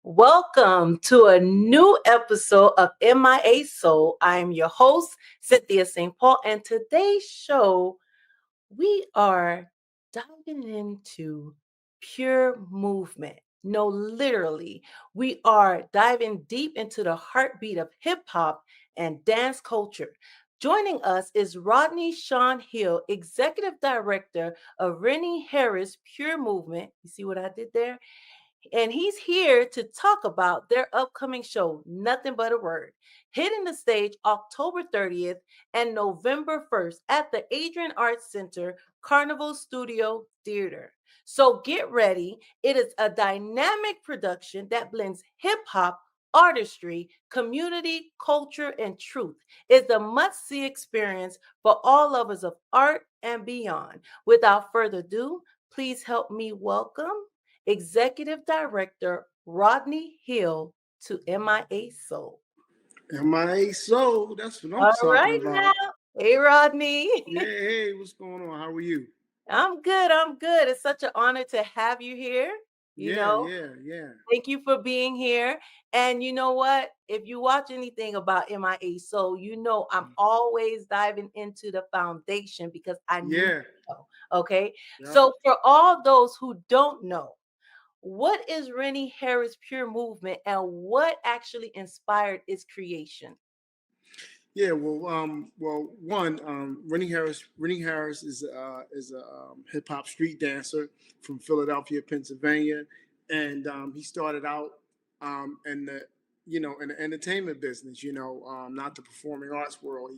Welcome to a new episode of MIA Soul. I am your host, Cynthia Saint Paul, and today's show, we are diving into pure movement. No, literally, we are diving deep into the heartbeat of hip hop and dance culture. Joining us is Rodney Sean Hill, Executive Director of Rennie Harris Pure Movement. You see what I did there? And he's here to talk about their upcoming show, Nothing But a Word, hitting the stage October 30th and November 1st at the Adrian Arts Center Carnival Studio Theater. So get ready. It is a dynamic production that blends hip hop, artistry, community, culture, and truth. It's a must see experience for all lovers of art and beyond. Without further ado, please help me welcome Executive Director Rodney Hill to MIA Soul. MIA Soul, that's what I'm All talking right now. about. Hey, Rodney. Yeah, hey, what's going on? How are you? I'm good. I'm good. It's such an honor to have you here. You Yeah, know, yeah, yeah. thank you for being here. And you know what? If you watch anything about MIA Soul, you know I'm always diving into the foundation because I need Yeah, to know. Okay. yeah. So, for all those who don't know, what is Rennie Harris Pure Movement and what actually inspired its creation? Yeah, Rennie Harris is a hip hop street dancer from Philadelphia, Pennsylvania, and he started out in the in the entertainment business. Not the performing arts world.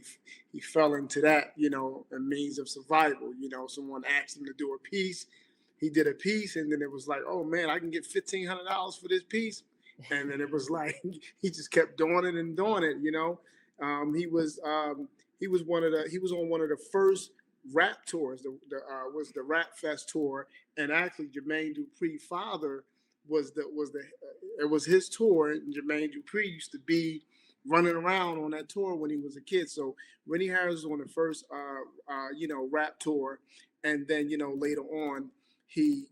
He fell into that a means of survival. Someone asked him to do a piece. He did a piece, and then it was like, oh man, I can get $1,500 for this piece, and then it was like he just kept doing it and doing it. He was on one of the first rap tours. Was the Rap Fest tour, and actually Jermaine Dupri's father it was his tour. And Jermaine Dupri used to be running around on that tour when he was a kid. So Rennie Harris was on the first rap tour, and then later on he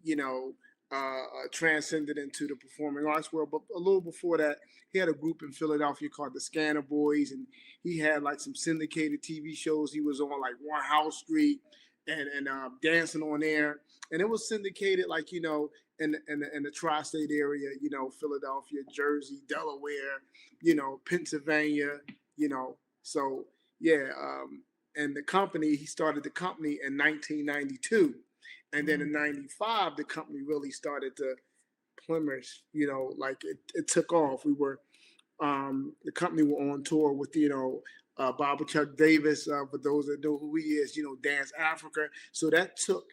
transcended into the performing arts world. But a little before that, he had a group in Philadelphia called the Scanner Boys, and he had like some syndicated TV shows. He was on like One House Street and dancing on there, and it was syndicated like in the tri-state area, Philadelphia, Jersey, Delaware, Pennsylvania, so yeah. And he started the company in 1992, and then in '95 the company really started to plummet. Like it took off. The company were on tour with Bobby Chuck Davis. For those that know who he is, Dance Africa. So that took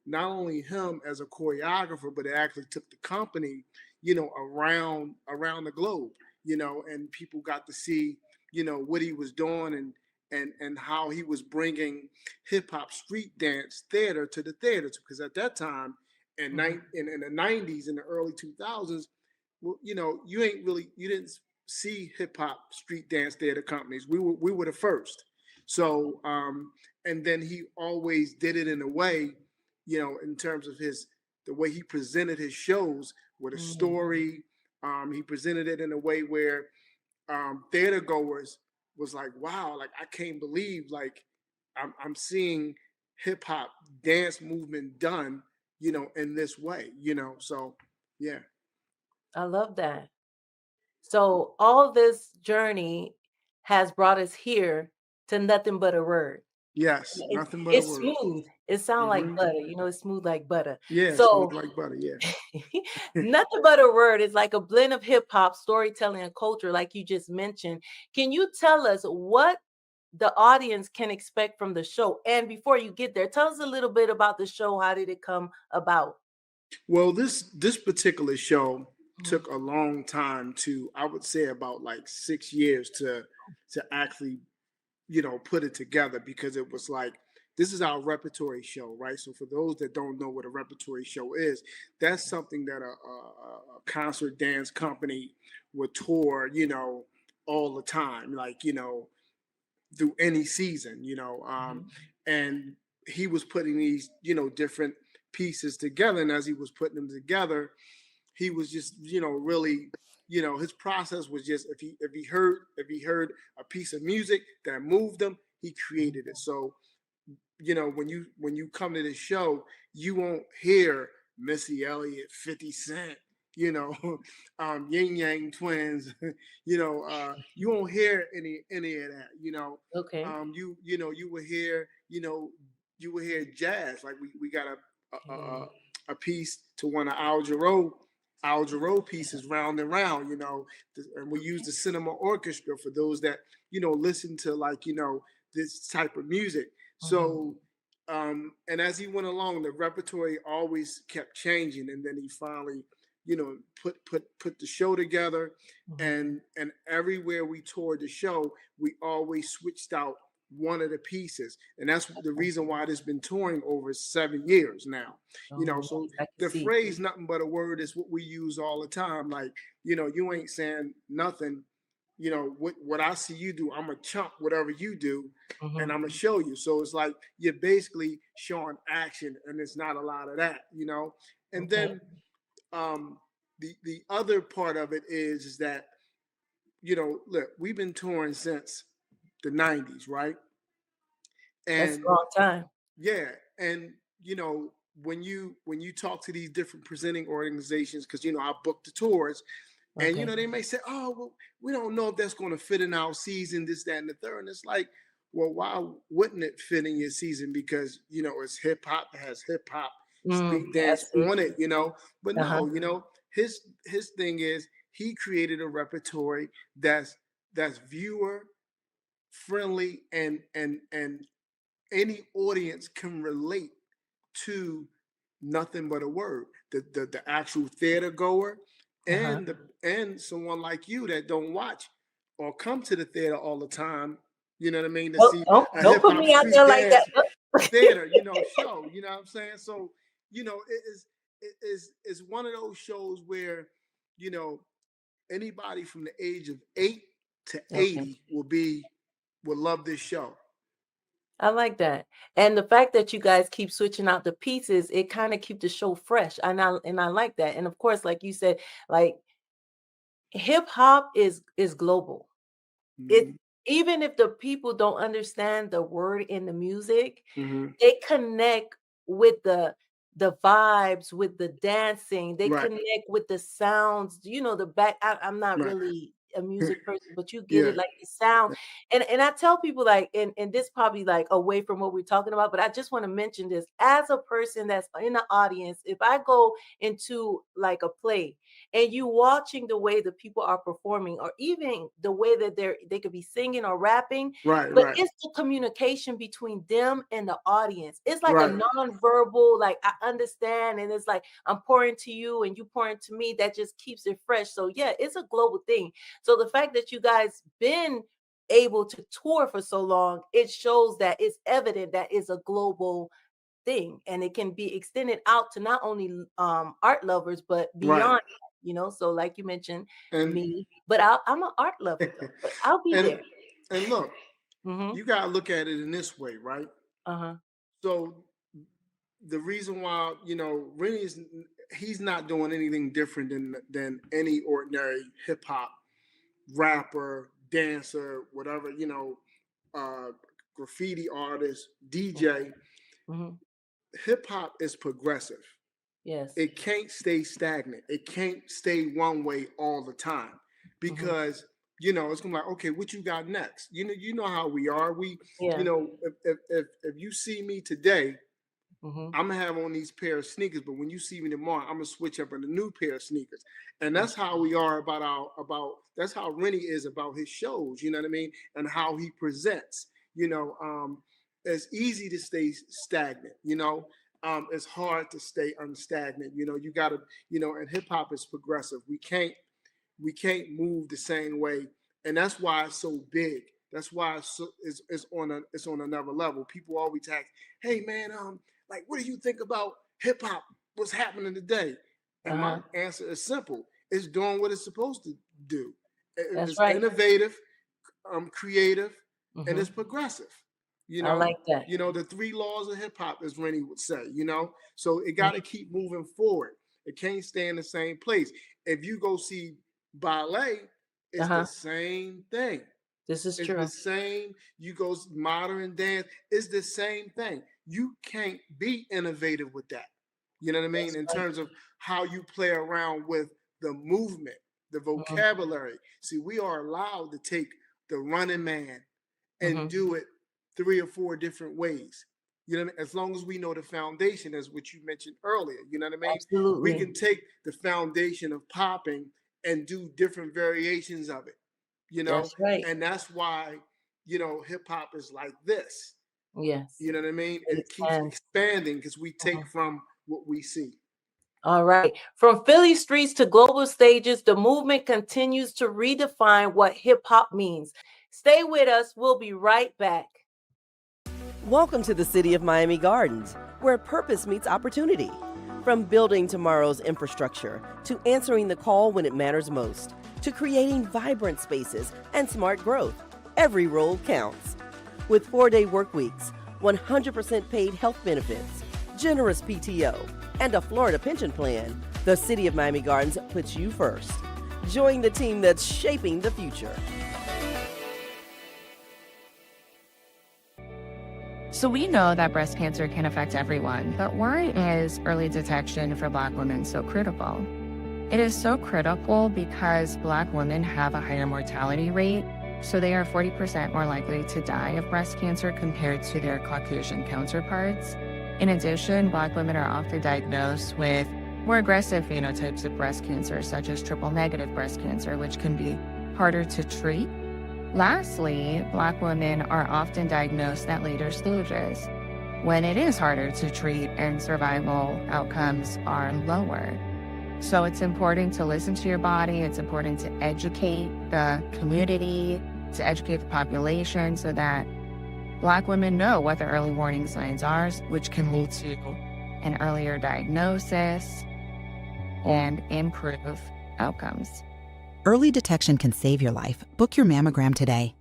not only him as a choreographer, but it actually took the company, around the globe. And people got to see, what he was doing and how he was bringing hip hop street dance theater to the theaters. Because at that time, in the '90s, in the early 2000s, well, you didn't see hip hop street dance theater companies. We were the first. So and then he always did it in a way, in terms of the way he presented his shows with a story. He presented it in a way where theater goers was like, wow, like I can't believe like I'm seeing hip hop dance movement done, in this way, So yeah. I love that. So all this journey has brought us here to Nothing But a Word. Yes, It's, nothing but a it's word. smooth. It sounds like Mm-hmm. butter. It's smooth like butter. Yeah, smooth So like butter. Yeah. Nothing But a Word is like a blend of hip hop, storytelling, and culture, like you just mentioned. Can you tell us what the audience can expect from the show? And before you get there, tell us a little bit about the show. How did it come about? Well, this particular show took a long time to, I would say about like 6 years to actually, put it together, because it was like, this is our repertory show, right? So for those that don't know what a repertory show is, that's something that a concert dance company would tour, all the time, like, through any season, and he was putting these, different pieces together. And as he was putting them together, he was just, really his process was just if he heard a piece of music that moved him, he created it. So when you come to this show, you won't hear Missy Elliott, 50 Cent, you know, Yin Yang Twins, you won't hear any of that. Okay. You will hear, jazz. Like we got a piece to one of Al Jarreau pieces, Round and Round. And we use the cinema orchestra for those that listen to like this type of music. So, and as he went along, the repertoire always kept changing, and then he finally, put the show together, and everywhere we toured the show, we always switched out one of the pieces, and that's the reason why it's been touring over 7 years now. So I can the see. phrase "nothing but a word" is what we use all the time. Like, you ain't saying nothing. What I see you do, I'm gonna chump whatever you do, and I'm gonna show you. So it's like you're basically showing action, and it's not a lot of that. And Okay. then the other part of it is that look, we've been touring since the '90s, right? That's a And long time. yeah, and when you talk to these different presenting organizations, because I book the tours, and Okay. they may say, "Oh, well, we don't know if that's going to fit in our season, this, that, and the third." And it's like, well, why wouldn't it fit in your season? Because it's hip hop, it has hip hop, street I dance see. on it. But Uh-huh. no, his thing is he created a repertoire that's viewer friendly, and any audience can relate to nothing but a word. The actual theater goer, Uh-huh. and someone like you that don't watch or come to the theater all the time. You know what I mean? To Don't see don't a don't hip put hop me out street there like dance that. theater, show. You know what I'm saying? So it is one of those shows where you know anybody from the age of 8 to Okay. 80 will love this show. I like that. And the fact that you guys keep switching out the pieces, it kind of keep the show fresh. And I like that. And of course, like you said, like hip hop is global. It Hmm. even if the people don't understand the word in the music, Hmm. they connect with the vibes, with the dancing. They Right, connect with the sounds. The back. I'm not right. really a music person, but you get Yeah. it, like the sound. And I tell people like, and this probably like away from what we're talking about, but I just want to mention this as a person that's in the audience. If I go into like a play and you watching the way the people are performing, or even the way that they could be singing or rapping, Right, but right, it's the communication between them and the audience. It's like a right, non-verbal, like I understand, and it's like I'm pouring to you and you pouring to me. That just keeps it fresh. So yeah, it's a global thing. So the fact that you guys been able to tour for so long, it shows that it's evident that it's a global thing, and it can be extended out to not only art lovers but right. beyond. So like you mentioned And me, but I'm an art lover though, but I'll be and there. and look, Hmm. you gotta look at it in this way, right? Uh-huh. So the reason why Rennie is he's not doing anything different than any ordinary hip hop rapper, dancer, whatever, uh, graffiti artist, DJ. Hmm. Hip hop is progressive. Yes. It can't stay stagnant. It can't stay one way all the time Hmm. because it's gonna be like, okay, what you got next? You know how we are. Yeah. If you see me today, Hmm. I'm gonna have on these pair of sneakers, but when you see me tomorrow, I'm gonna switch up in a new pair of sneakers. And that's how we are about that's how Rennie is about his shows, you know what I mean? And how he presents. It's easy to stay stagnant. It's hard to stay unstagnant. You gotta, and hip hop is progressive. We can't move the same way, and that's why it's so big. That's why it's on another level. People always ask, "Hey man, like, what do you think about hip hop? What's happening today?" And my Uh-huh. answer is simple: it's doing what it's supposed to do. That's It's right. innovative, creative, and Hmm. it's progressive. You I know, like that. the three laws of hip hop, as Rennie would say. So it got to Mhm. keep moving forward. It can't stay in the same place. If you go see Ballet is the Uh-huh. same thing. This is It's the true. same. You go modern dance. It's the same thing. You can't be innovative with that. You know what I mean? That's In right. terms of how you play around with the movement, the Mhm, vocabulary. See, we are allowed to take the running man and mhm. do it 3 or 4 different ways. You know what I mean? As long as we know the foundation, as what you mentioned earlier. You know what I mean? We Absolutely. can take the foundation of popping and do different variations of it. You know, That's right. and that's why hip hop is like this. Yes. You know what I mean? It It keeps expands. expanding because we take Mhm. from what we see. All right. From Philly streets to global stages, the movement continues to redefine what hip hop means. Stay with us. We'll be right back. Welcome to the city of Miami Gardens, where purpose meets opportunity. From building tomorrow's infrastructure to answering the call when it matters most, to creating vibrant spaces and smart growth, every role counts. With 4-day work weeks, 100% paid health benefits, generous PTO, and a Florida pension plan, the city of Miami Gardens puts you first. Join the team that's shaping the future. So we know that breast cancer can affect everyone, but why is early detection for Black women so critical? It is so critical because Black women have a higher mortality rate, so they are 40% more likely to die of breast cancer compared to their Caucasian counterparts. In addition, Black women are often diagnosed with more aggressive phenotypes of breast cancer, such as triple-negative breast cancer, which can be harder to treat. Lastly, Black women are often diagnosed at later stages, when it is harder to treat and survival outcomes are lower. So it's important to listen to your body. It's important to educate the community, to educate the population so that Black women know what the early warning signs are, which can lead to an earlier diagnosis and improve outcomes. Early detection can save your life. Book your mammogram today.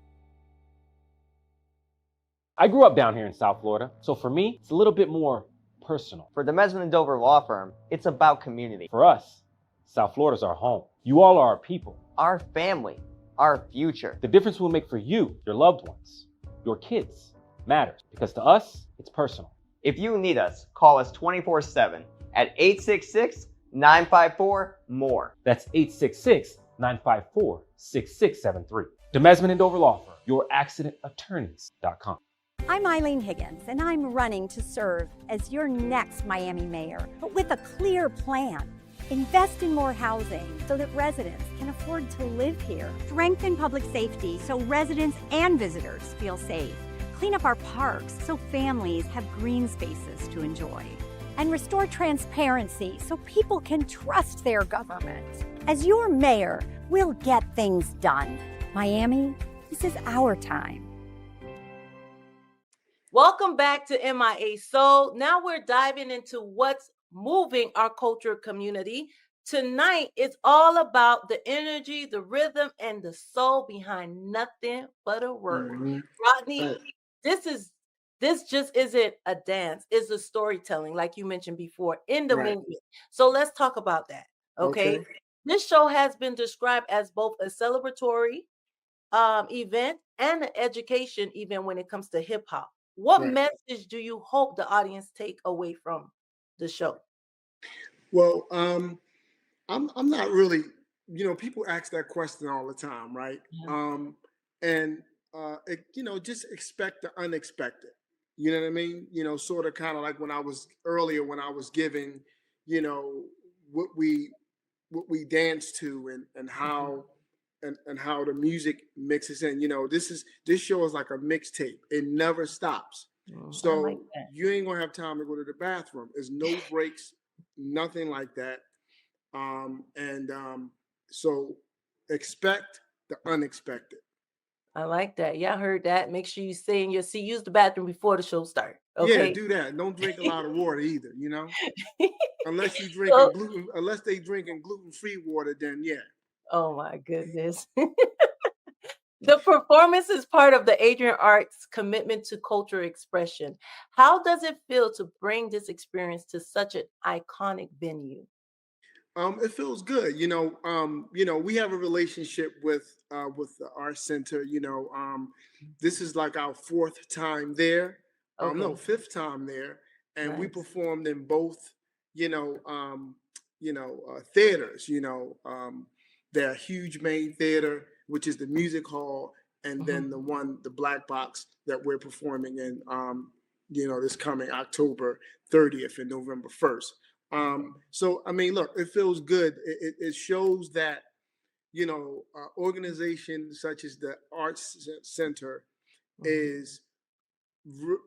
I grew up down here in South Florida, so for me, it's a little bit more personal. For the Mesman & Dover Law Firm, it's about community. For us, South Florida's our home. You all are our people. Our family, our future. The difference we'll make for you, your loved ones, your kids, matters, because to us, it's personal. If you need us, call us 24/7 at 866-954-MORE. That's 866-954-6673. Desmond and Dover Law Firm, youraccidentattorneys.com. I'm Eileen Higgins, and I'm running to serve as your next Miami mayor, but with a clear plan. Invest in more housing so that residents can afford to live here. Strengthen public safety so residents and visitors feel safe. Clean up our parks so families have green spaces to enjoy. And restore transparency so people can trust their government. As your mayor, we'll get things done. Miami, this is our time. Welcome back to MIA Soul. Now we're diving into what's moving our culture community. Tonight, it's all about the energy, the rhythm, and the soul behind nothing but a word. Mhm. Rodney, Right. this just isn't a dance, it's a storytelling, like you mentioned before, in the Right. movement. So let's talk about that. Okay. Okay. This show has been described as both a celebratory event and an education event when it comes to hip hop. What Right. message do you hope the audience take away from the show? Well, I'm not really, people ask that question all the time, right? Yeah. And just expect the unexpected. You know what I mean? Sort of kind of like when I was giving, you know, what we dance to and how and how the music mixes in. This show is like a mixtape. It never stops. I like So that. you ain't gonna have time to go to the bathroom. There's no breaks, nothing like that. So expect the unexpected. I like that. Y'all heard that. Make sure you stay in your seat. Use the bathroom before the show starts. Yeah, Okay. do that. Don't drink a lot of water either, unless you So- unless they drinking gluten-free water, then yeah. oh my goodness. The performance is part of the Adrian Arts commitment to cultural expression. How does it feel to bring this experience to such an iconic venue? It feels good. We have a relationship with the art center. This is like our fourth time there. No, Okay. fifth time there, and we Nice. performed in both. Theaters. Their huge main theater, which is the music hall, and then Mhm. the black box that we're performing in. This coming October 30th and November 1st. So I mean, look, it feels good. It shows that organizations such as the Arts Center Mhm. is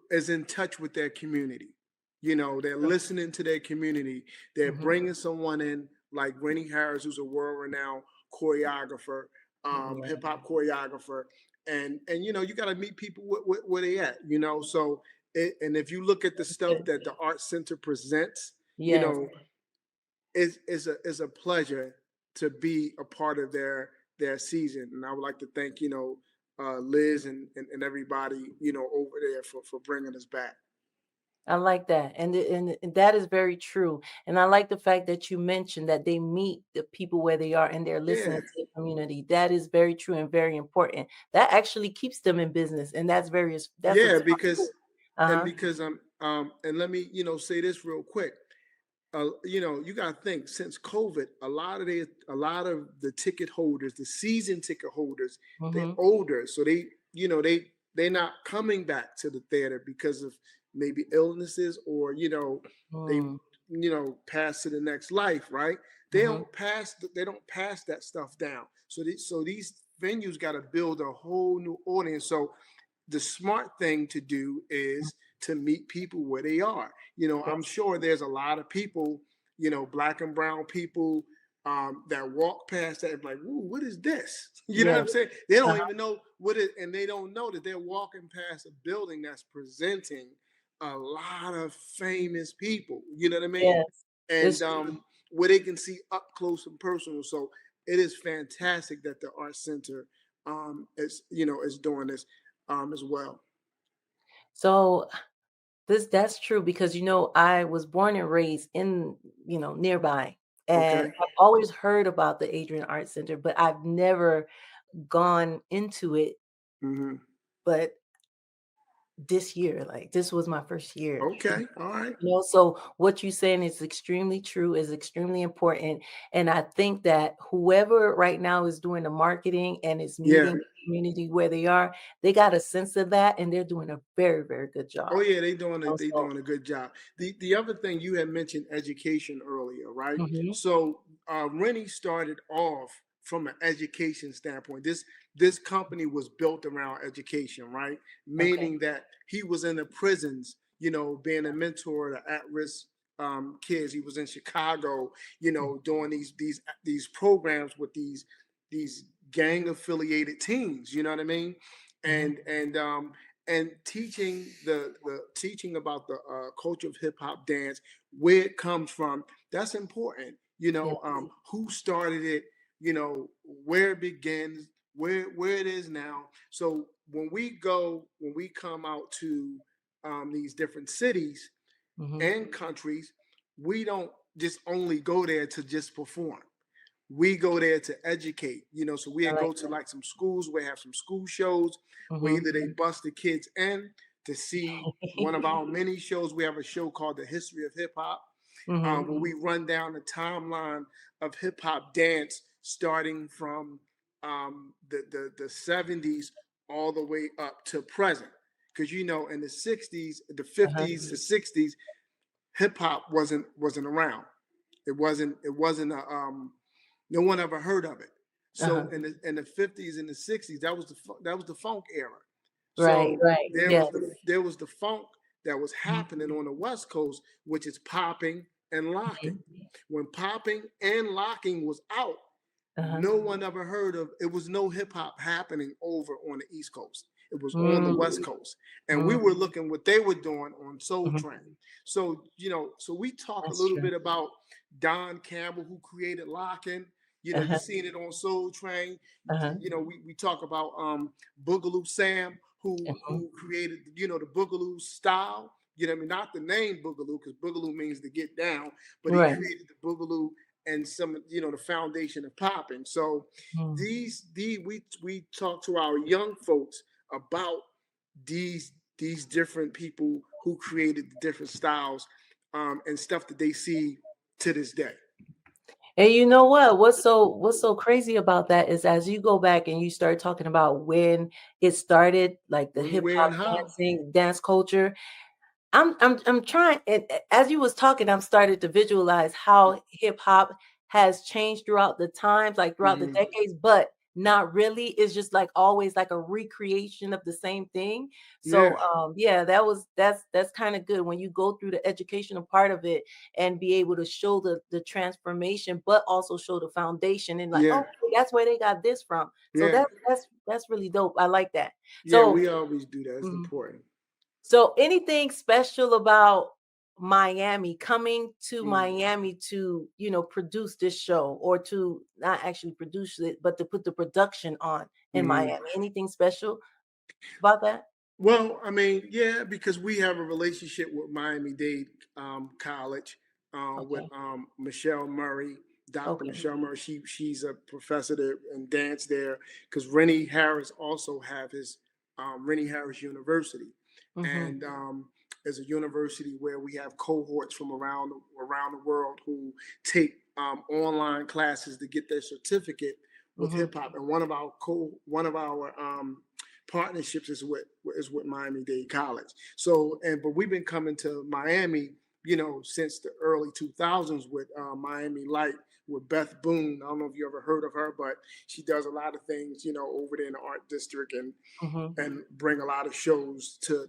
is in touch with their community. They're Okay. listening to their community. They're Mhm. bringing someone in like Rennie Harris, who's a world-renowned choreographer, Yeah. hip hop choreographer, and you got to meet people where they at. So and if you look at the stuff Good. that the Art Center presents, you Yes. know, it's a pleasure to be a part of their season. And I would like to thank Liz and everybody over there for bringing us back. I like that. And that is very true. And I like the fact that you mentioned that they meet the people where they are and they're Yeah, listening to the community. That is very true and very important. That actually keeps them in business. And that's a yeah, top tip. Uh-huh. because and let me say this real quick. You got to think since COVID, a lot of the ticket holders, the season ticket holders, they're Mhm. older, so they're not coming back to the theater because of maybe illnesses or they Mm. pass to the next life, right? Mhm. They don't pass that stuff down. So these venues got to build a whole new audience. So the smart thing to do is to meet people where they are. I'm That's sure there's a lot of people, black and brown people that walk past that and be like, "Ooh, what is this?" You know what yes. I'm saying? They don't Uh-huh. even know what it, and they don't know that they're walking past a building that's presenting a lot of famous people. You know what I mean? Yes. And It's true. where they can see up close and personal. So it is fantastic that the Art Center is doing this as well. So that's true because I was born and raised in, nearby. And Okay. I've always heard about the Adrian Art Center, but I've never gone into it. Hmm. But this year, like this was my first year. Okay. All right. So what you're saying is extremely true, is extremely important. And I think that whoever right now is doing the marketing and is Yeah. meeting the community where they are, they got a sense of that and they're doing a very, very good Oh job. yeah, they So, doing a good job. The other thing you had mentioned education earlier, right? mhm, So Rennie started off from an education standpoint. This company was built around education, right? okay. Meaning that he was in the prisons, being a mentor to at-risk kids. He was in Chicago, doing these programs with these gang affiliated teams. You know what I mean? Mhm. And teaching about the culture of hip hop dance, where it comes from. That's important. Yes. Who started it? Where it begins, where it is now. So when we come out to these different cities Mhm. and countries, we don't just only go there to just perform. We go there to educate, so we I go like to that. like some schools where have some school shows where Mhm. either they bust the kids in to see one of our many shows. We have a show called The History of Hip Hop, Mhm. where we run down the timeline of hip hop dance starting from the 70s all the way up to present. Because in the 60s, the Uh-huh. 50s, the 60s, hip hop wasn't around. It wasn't a no one ever heard of it. So Uh-huh. in the 50s and the 60s, that was the funk era. Right, So right. Yes. there was the funk that was happening on the West Coast, which is popping and locking. Mhm. When popping and locking was out, Uh-huh. no one ever heard of it. Was no hip hop happening over on the East Coast. It was on the Mm, West Coast. And we mm, were looking what they were doing on Soul mhm. Train. So, so we talk a That's little true. bit about Don Campbell, who created locking. You Uh-huh. seen it on Soul Train. Uh-huh. We talk about Boogaloo Sam, Mhm. who created, the Boogaloo style. You know what I mean? Not the name Boogaloo, because Boogaloo means to get down, but he Right. created the Boogaloo and some, the foundation of popping. So Mm. we talk to our young folks about these different people who created the different styles, and stuff that they see to this day. And you know what? What's so crazy about that is as you go back and you start talking about when it started, like the When, hip where, hop and how. dance culture. I'm trying, and as you was talking, I'm started to visualize how hip hop has changed throughout the times, like throughout the Hmm. decades, but not really. It's just like always like a recreation of the same thing. So Yeah, yeah, that's kind of good when you go through the educational part of it and be able to show the transformation, but also show the foundation and like, yeah, oh, that's where they got this from. So yeah, that's really dope. I like that. yeah. So We always do that. It's mhm. important. So anything special about Miami, coming to Mm. Miami to, produce this show or to not actually produce it, but to put the production on in Mhm. Miami? Anything special about that? Well, I mean, yeah, because we have a relationship with Miami-Dade College, with Okay. Michelle Murray, Dr. Okay. Michelle Murray. She's a professor there in dance there. Because Rennie Harris also have his Rennie Harris University, Mm-hmm. and is a university where we have cohorts from around the world who take online classes to get their certificate with Mm-hmm. hip hop. And one of our partnerships is with Miami-Dade College. So, but we've been coming to Miami, since the early 2000s with Miami Light with Beth Boone. I don't know if you ever heard of her, but she does a lot of things, over there in the art district, and Mm-hmm. bring a lot of shows to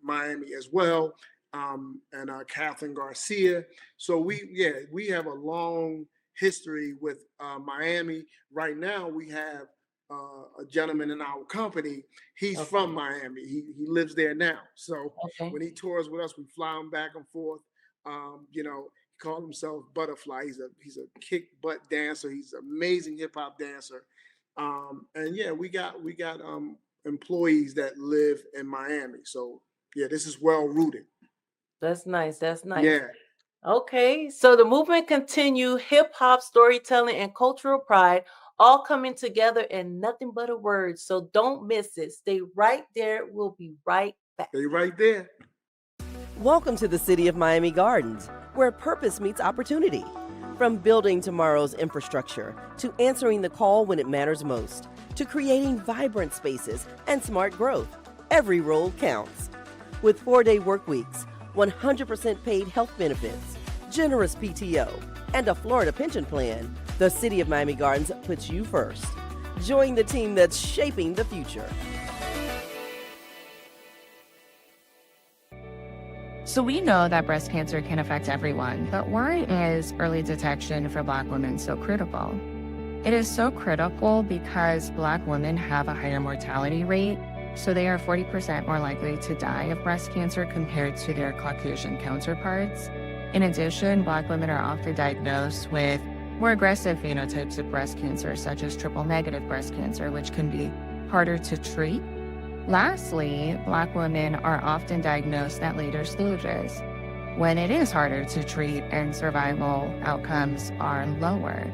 Miami as well. And Catherine Garcia. So we have a long history with Miami. Right now we have a gentleman in our company. He's Okay. from Miami. He lives there now. So Okay. when he tours with us, we fly him back and forth. He called himself Butterfly. He's a kick butt dancer. He's an amazing hip hop dancer. And yeah, we got employees that live in Miami. So yeah, this is well rooted. That's nice. That's nice. Yeah. Okay, so the movement continue, hip hop, storytelling, and cultural pride all coming together in nothing but a word. So don't miss it. Stay right there. We'll be right back. They right there. Welcome to the City of Miami Gardens, where purpose meets opportunity. From building tomorrow's infrastructure to answering the call when it matters most, to creating vibrant spaces and smart growth, every role counts. With 4-day work weeks, 100% paid health benefits, generous PTO, and a Florida pension plan, the City of Miami Gardens puts you first. Join the team that's shaping the future. So we know that breast cancer can affect everyone, but why is early detection for Black women so critical? It is so critical because Black women have a higher mortality rate, so they are 40% more likely to die of breast cancer compared to their Caucasian counterparts. In addition, Black women are often diagnosed with more aggressive phenotypes of breast cancer, such as triple-negative breast cancer, which can be harder to treat. Lastly, Black women are often diagnosed at later stages, when it is harder to treat and survival outcomes are lower.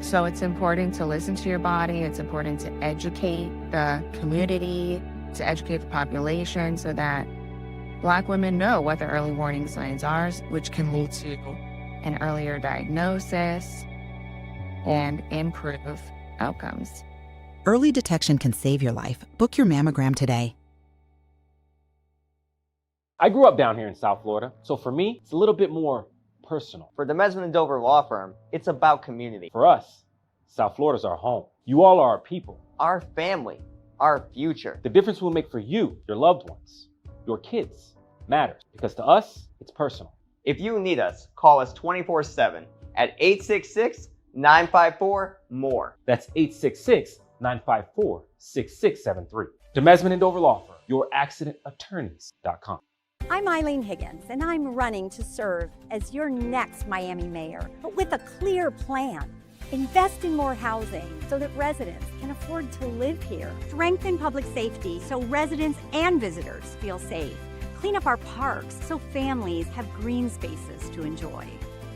So it's important to listen to your body. It's important to educate the community, to educate the population so that Black women know what the early warning signs are, which can lead to an earlier diagnosis and improve outcomes. Early detection can save your life. Book your mammogram today. I grew up down here in South Florida, so for me, it's a little bit more personal. For the Mesman and Dover Law Firm, it's about community. For us, South Florida's our home. You all are our people. Our family, our future. The difference we'll make for you, your loved ones, your kids, matters. Because to us, it's personal. If you need us, call us 24/7 at 866-954-MORE. That's 866-954-6673. Demesman and Dover Law Firm, youraccidentattorneys.com. I'm Eileen Higgins, and I'm running to serve as your next Miami mayor, but with a clear plan. Invest in more housing so that residents can afford to live here. Strengthen public safety so residents and visitors feel safe. Clean up our parks so families have green spaces to enjoy.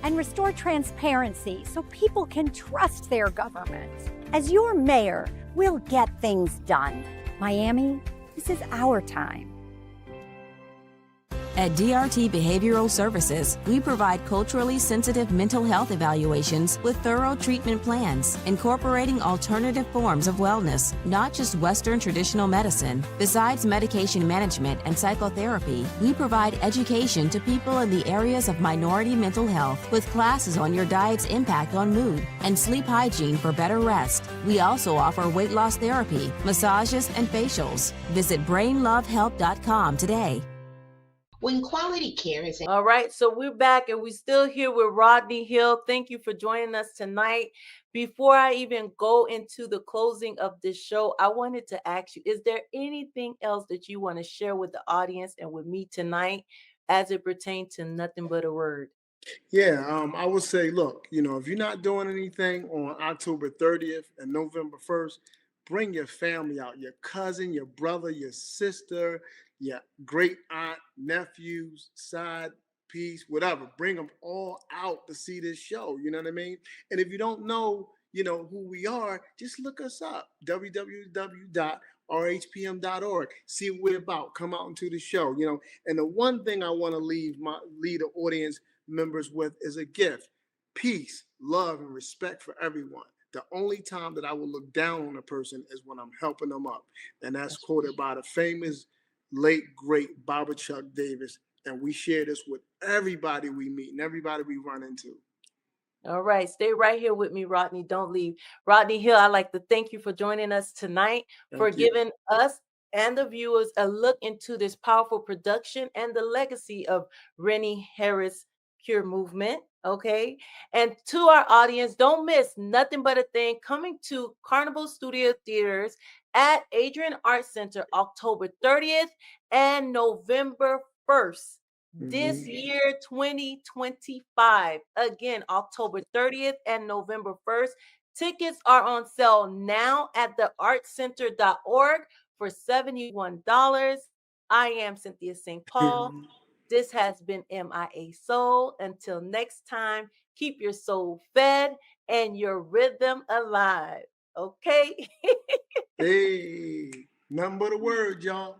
and restore transparency so people can trust their government. As your mayor, we'll get things done. Miami, this is our time. At DRT Behavioral Services, we provide culturally sensitive mental health evaluations with thorough treatment plans, incorporating alternative forms of wellness, not just Western traditional medicine. Besides medication management and psychotherapy, we provide education to people in the areas of minority mental health with classes on your diet's impact on mood and sleep hygiene for better rest. We also offer weight loss therapy, massages, and facials. Visit brainlovehelp.com today. When quality care is All right, so we're back and we're still here with Rodney Hill. Thank you for joining us tonight. Before I even go into the closing of this show, I wanted to ask you, is there anything else that you want to share with the audience and with me tonight as it pertains to nothing but a word? Yeah, I would say, look, if you're not doing anything on October 30th and November 1st, bring your family out, your cousin, your brother, your sister, your great aunt, nephews, side piece, whatever. Bring them all out to see this show. You know what I mean? And if you don't know, who we are, just look us up, www.rhpm.org. See what we're about. Come out into the show, And the one thing I want to lead the audience members with is a gift: peace, love, and respect for everyone. The only time that I will look down on a person is when I'm helping them up. And that's quoted by the famous late, great Baba Chuck Davis. And we share this with everybody we meet and everybody we run into. All right, stay right here with me, Rodney. Don't leave. Rodney Hill, I'd like to thank you for joining us tonight, for giving us and the viewers a look into this powerful production and the legacy of Rennie Harris Puremovement. Okay. And to our audience, don't miss Nothing But a Thing coming to Carnival Studio Theaters at Adrian Art Center October 30th and November 1st. This year, 2025. Again, October 30th and November 1st. Tickets are on sale now at theartcenter.org for $71. I am Cynthia Saint Paul. This has been MIA Soul. Until next time, keep your soul fed and your rhythm alive. Okay? Hey, nothing but a word, y'all.